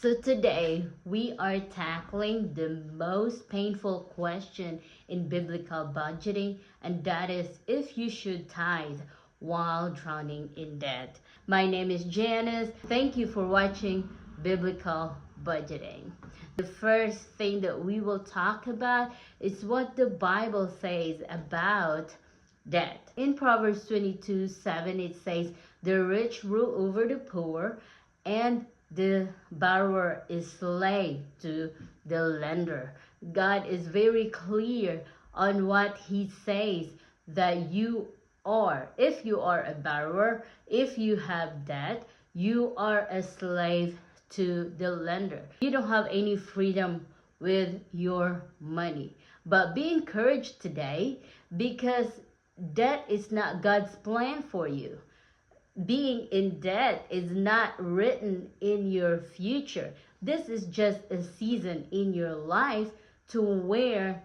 So today we are tackling the most painful question in biblical budgeting, and that is if you should tithe while drowning in debt. My name is Janice. Thank you for watching Biblical Budgeting. The first thing that we will talk about is what the Bible says about debt. In Proverbs 22:7, it says, "The rich rule over the poor, and the borrower is slave to the lender." God is very clear on what He says that you are. If you are a borrower, if you have debt, you are a slave to the lender. You don't have any freedom with your money. But be encouraged today, because debt is not God's plan for you. Being in debt is not written in your future. This is just a season in your life to where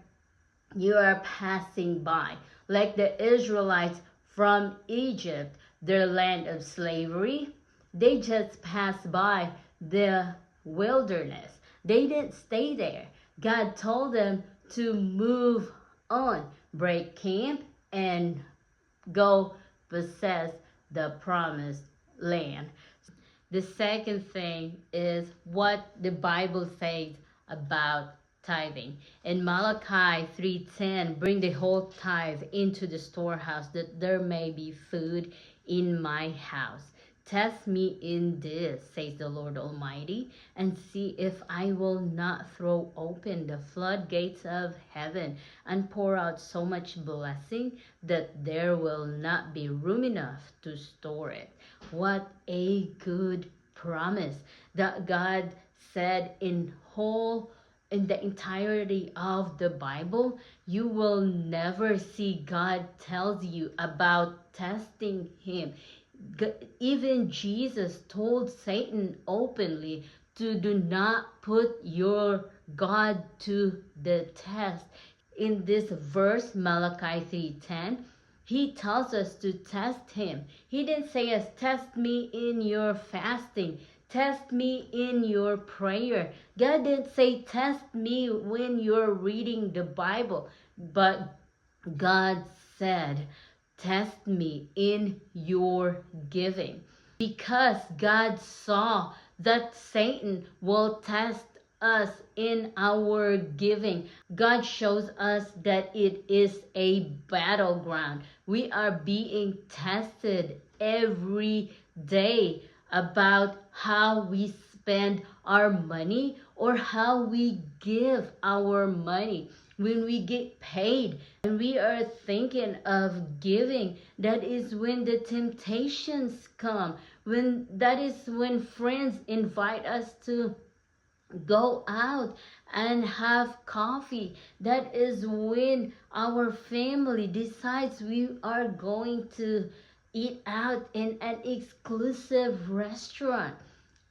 you are passing by. Like the Israelites from Egypt, their land of slavery, they just passed by the wilderness. They didn't stay there. God told them to move on, break camp, and go possess the promised land. The second thing is what the Bible says about tithing. In Malachi 3:10, "Bring the whole tithe into the storehouse, that there may be food in my house. Test me in this, says the Lord Almighty, and see if I will not throw open the floodgates of heaven and pour out so much blessing that there will not be room enough to store it." What a good promise that God said in the entirety of the Bible. You will never see God tells you about testing Him. Even Jesus told Satan openly to do not put your God to the test. In this verse, Malachi 3:10, He tells us to test Him. He didn't say us, "Test me in your fasting. Test me in your prayer." God didn't say, "Test me when you're reading the Bible." But God said, "Test me in your giving." Because God saw that Satan will test us in our giving. God shows us that it is a battleground. We are being tested every day about how we spend our money or how we give our money. When we get paid and we are thinking of giving, that is when the temptations come. That is when friends invite us to go out and have coffee. That is when our family decides we are going to eat out in an exclusive restaurant.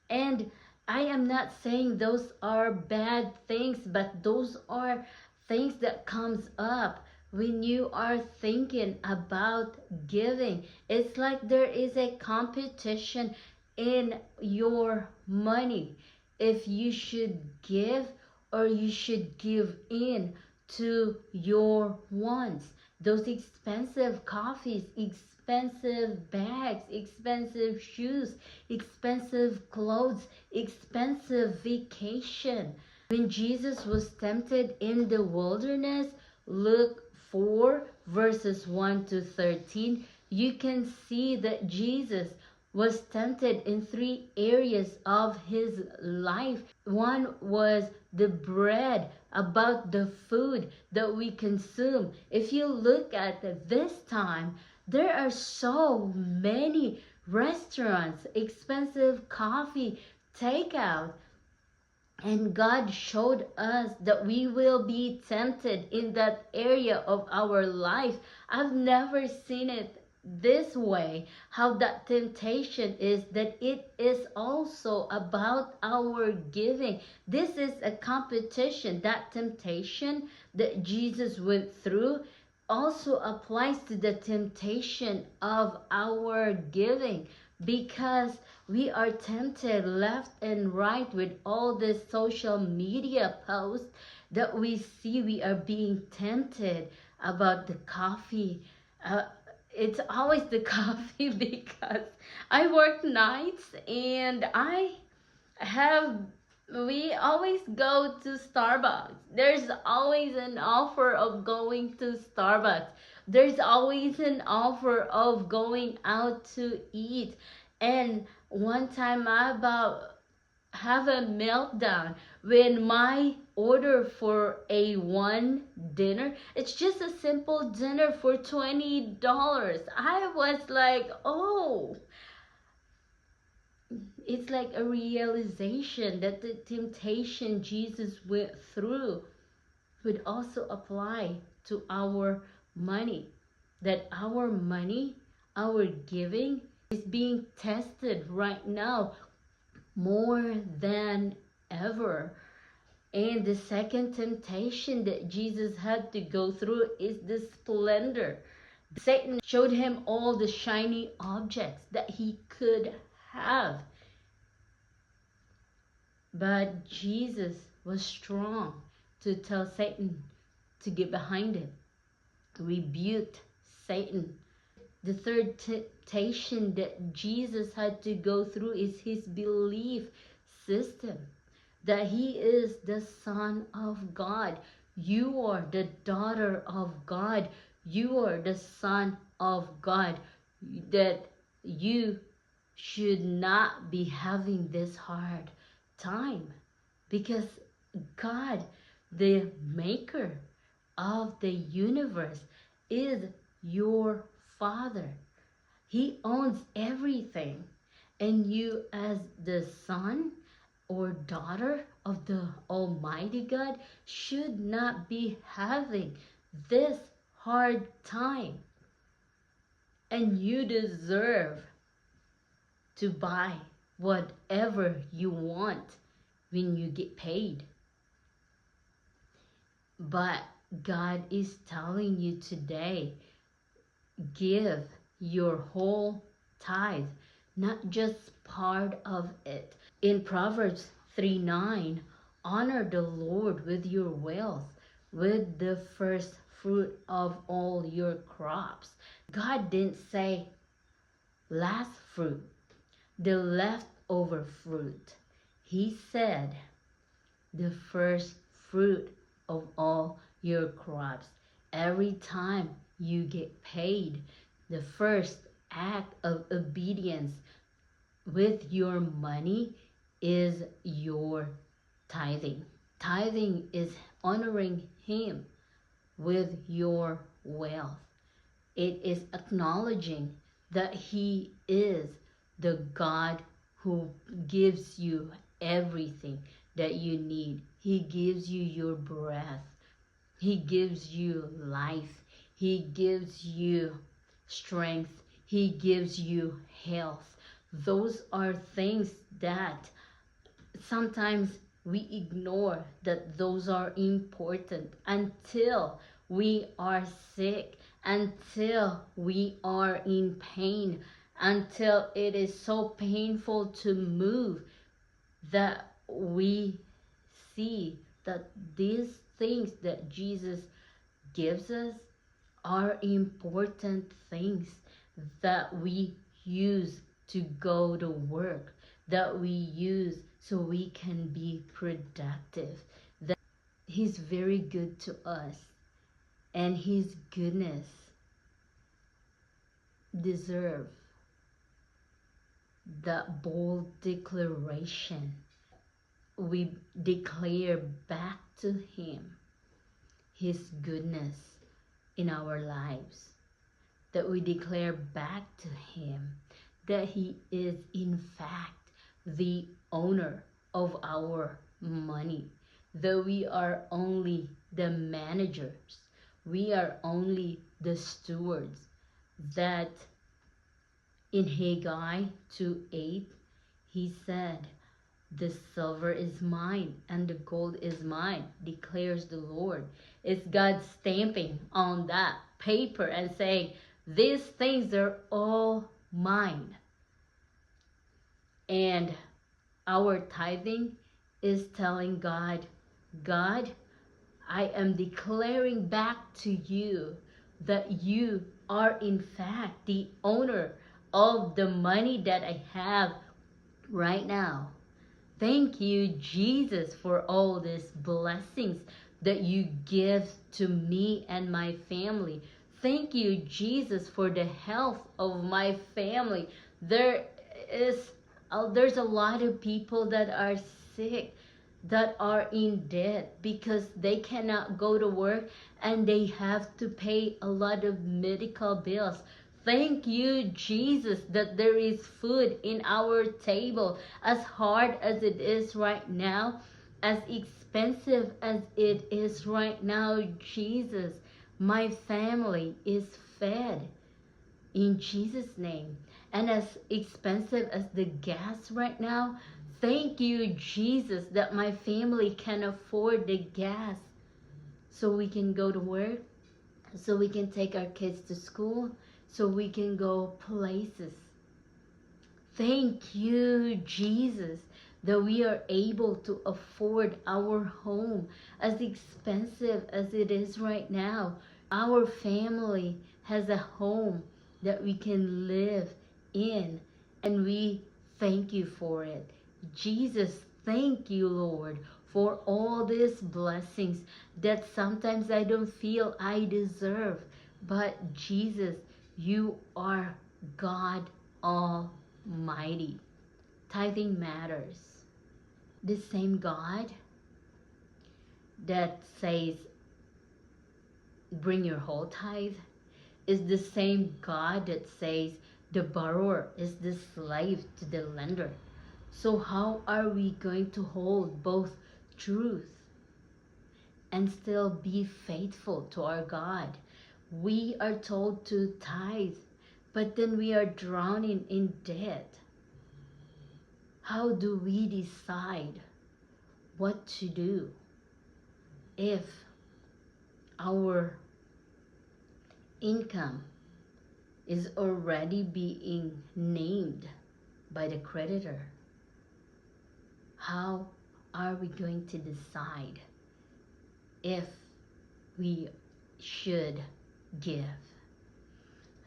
And I am not saying those are bad things, but those are things that comes up when you are thinking about giving. It's like there is a competition in your money, if you should give or you should give in to your wants. Those expensive coffees, expensive bags, expensive shoes, expensive clothes, expensive vacation. When Jesus was tempted in the wilderness, Luke 4 verses 1 to 13, you can see that Jesus was tempted in three areas of his life. One was the bread, about the food that we consume. If you look at this time, there are so many restaurants, expensive coffee, takeout. And God showed us that we will be tempted in that area of our life. I've never seen it this way, how that temptation is, that it is also about our giving. This is a competition. That temptation that Jesus went through also applies to the temptation of our giving. because we are tempted left and right with all this social media posts that we see. We are being tempted about the coffee. uh, it's always the coffee because I work nights and have we always go to Starbucks. There's always an offer of going to Starbucks. There's always an offer of going out to eat. And one time I about have a meltdown when my order for a one dinner, it's just a simple dinner for $20. I was like, oh, it's like a realization that the temptation Jesus went through would also apply to our money. That our money, our giving is being tested right now more than ever. And the second temptation that Jesus had to go through is the splendor. Satan showed him all the shiny objects that he could have. But Jesus was strong to tell Satan to get behind him, rebuked Satan. The third temptation that Jesus had to go through is his belief system that he is the Son of God. You are the daughter of God. You are the Son of God. That you should not be having this hard time because God, the maker of the universe, is your Father. He owns everything. And you, as the son or daughter of the Almighty God, should not be having this hard time. And you deserve to buy whatever you want when you get paid. But God is telling you today, give your whole tithe, not just part of it. In Proverbs 3:9, honor the Lord with your wealth, with the first fruit of all your crops. God didn't say last fruit, the leftover fruit. He said the first fruit of all your crops. Every time you get paid, the first act of obedience with your money is your tithing. Tithing is honoring Him with your wealth. It is acknowledging that He is the God who gives you everything that you need. He gives you your breath. He gives you life. He gives you strength. He gives you health. Those are things that sometimes we ignore, that those are important until we are sick, until we are in pain, until it is so painful to move, that we see that these things that Jesus gives us are important things that we use to go to work, that we use so we can be productive. That He's very good to us, and His goodness deserve that bold declaration. We declare back to Him His goodness in our lives, that we declare back to Him that He is in fact the owner of our money, that we are only the managers, we are only the stewards. That in Haggai 2:8, He said, the silver is mine and the gold is mine, declares the Lord. It's God stamping on that paper and saying, these things are all mine. And our tithing is telling God, God, I am declaring back to you that you are in fact the owner of the money that I have right now. Thank you, Jesus, for all these blessings that you give to me and my family. Thank you, Jesus, for the health of my family. Is there's a lot of people that are sick, that are in debt because they cannot go to work and they have to pay a lot of medical bills. Thank you, Jesus, that there is food in our table. As hard as it is right now, as expensive as it is right now, Jesus, my family is fed in Jesus' name. And as expensive as the gas right now, thank you, Jesus, that my family can afford the gas so we can go to work, so we can take our kids to school, so we can go places. Thank you, Jesus, that we are able to afford our home, as expensive as it is right now. Our family has a home that we can live in, and we thank you for it. Jesus, thank you, Lord, for all these blessings that sometimes I don't feel I deserve. But Jesus, you are God Almighty. Tithing matters. The same God that says, bring your whole tithe, is the same God that says the borrower is the slave to the lender. So how are we going to hold both truth and still be faithful to our God? We are told to tithe, but then we are drowning in debt. How do we decide what to do if our income is already being named by the creditor? How are we going to decide if we should give?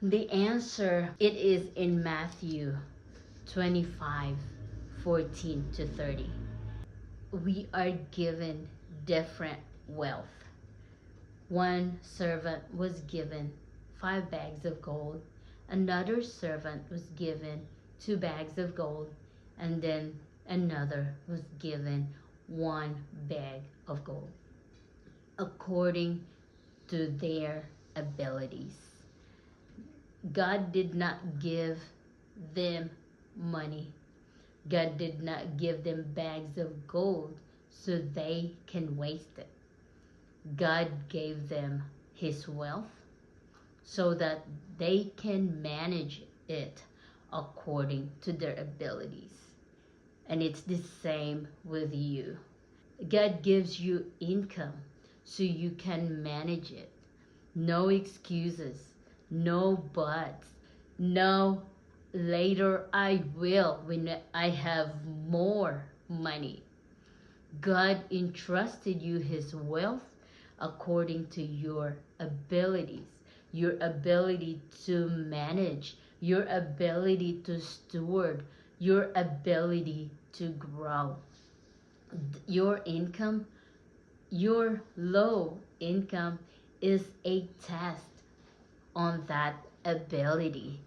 The answer, it is in Matthew 25:14-30. We are given different wealth. One servant was given 5 bags of gold. Another servant was given 2 bags of gold. And then another was given 1 bag of gold, according to their abilities. God did not give them money. God did not give them bags of gold so they can waste it. God gave them His wealth so that they can manage it according to their abilities. And it's the same with you. God gives you income so you can manage it. No excuses, no buts, no later I will when I have more money. God entrusted you His wealth according to your abilities, your ability to manage, your ability to steward, your ability to grow. Your income, your low income, is a test on that ability.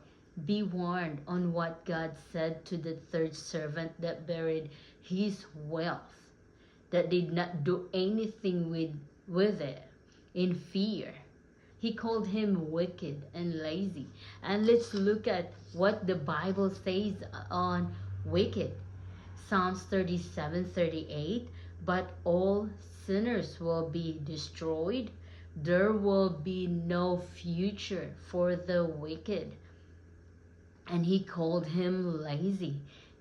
Be warned on what God said to the third servant that buried his wealth, that did not do anything with it in fear. He called him wicked and lazy. And let's look at what the Bible says on wicked. Psalms 37:38. But all sinners will be destroyed. There will be no future for the wicked. And he called him lazy.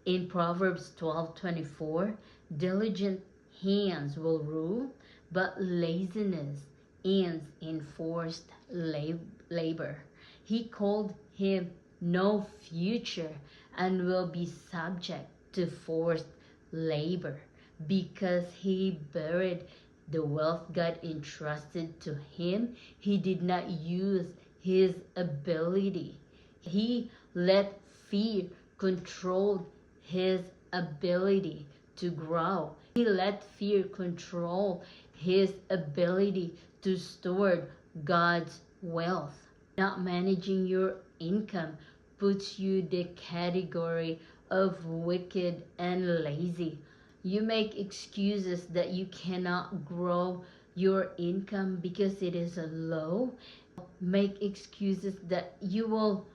In Proverbs 12:24, diligent hands will rule, but laziness ends in forced labor. He called him no future and will be subject to forced labor because he buried the wealth God entrusted to him. He did not use his ability. He let fear control his ability to grow. He let fear control his ability to steward God's wealth. Not managing your income puts you the category of wicked and lazy. You make excuses that you cannot grow your income because it is low. Make excuses that you will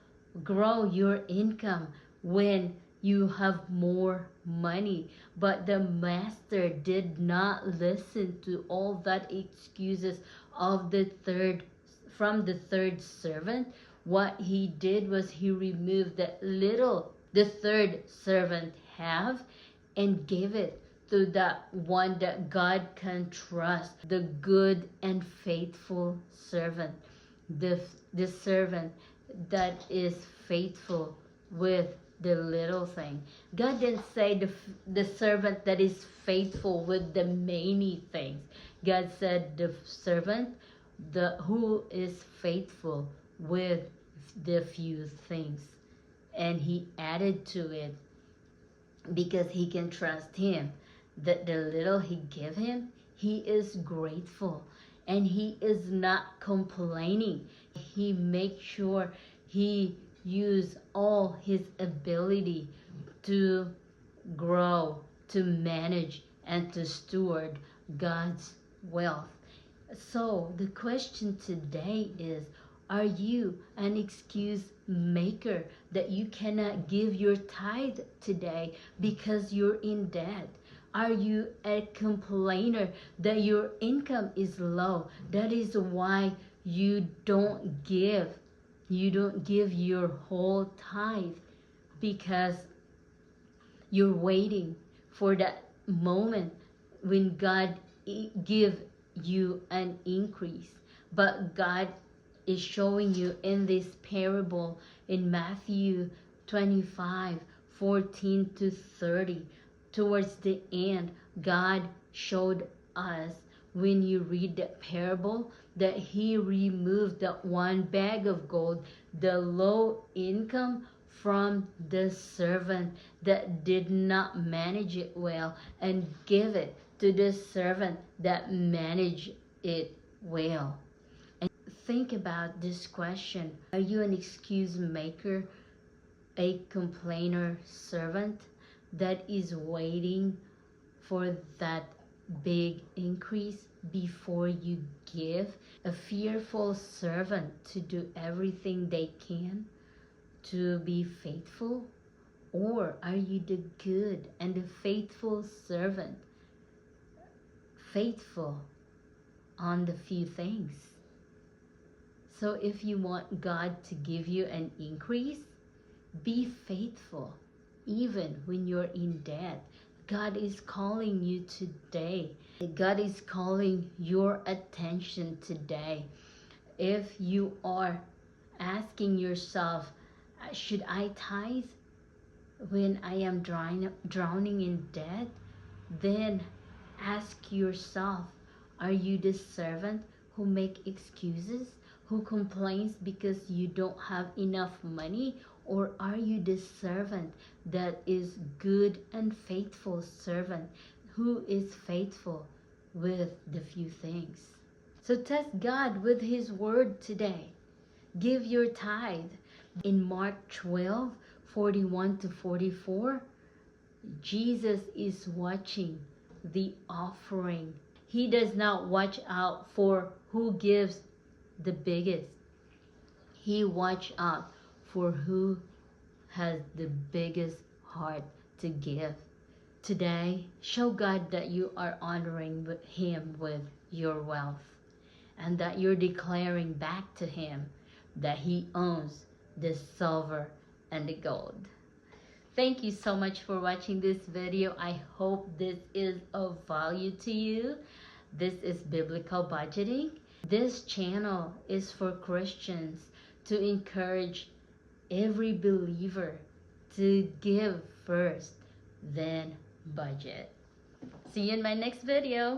grow your income when you have more money. But the master did not listen to all that excuses of the third servant. What he did was he removed that little the third servant have and gave it to that one that God can trust, the good and faithful servant, the servant that is faithful with the little thing. God didn't say the servant that is faithful with the many things. God said the servant who is faithful with the few things, and he added to it because he can trust him that the little he give him, he is grateful and he is not complaining. He makes sure he use all his ability to grow, to manage, and to steward God's wealth. So the question today is, are you an excuse maker that you cannot give your tithe today because you're in debt? Are you a complainer that your income is low? That is why you don't give. You don't give your whole tithe because you're waiting for that moment when God give you an increase. But God is showing you in this parable in Matthew 25:14-30. Towards the end, God showed us, when you read that parable, that he removed that one bag of gold, the low income, from the servant that did not manage it well, and give it to the servant that managed it well. And think about this question. Are you an excuse maker, a complainer servant that is waiting for that big increase before you give? A fearful servant to do everything they can to be faithful? Or are you the good and the faithful servant, faithful on the few things? So if you want God to give you an increase, be faithful even when you're in debt. God is calling you today. God is calling your attention today. If you are asking yourself, should I tithe when I am drowning in debt? Then ask yourself, are you the servant who make excuses, who complains because you don't have enough money? Or are you the servant that is good and faithful servant who is faithful with the few things? So test God with his word today. Give your tithe. In Mark 12:41-44, Jesus is watching the offering. He does not watch out for who gives the biggest. He watch out for who has the biggest heart to give. Today, show God that you are honoring him with your wealth, and that you're declaring back to him that he owns the silver and the gold. Thank you so much for watching this video. I hope this is of value to you. This is Biblical Budgeting. This channel is for Christians to encourage every believer to give first then budget. See you in my next video.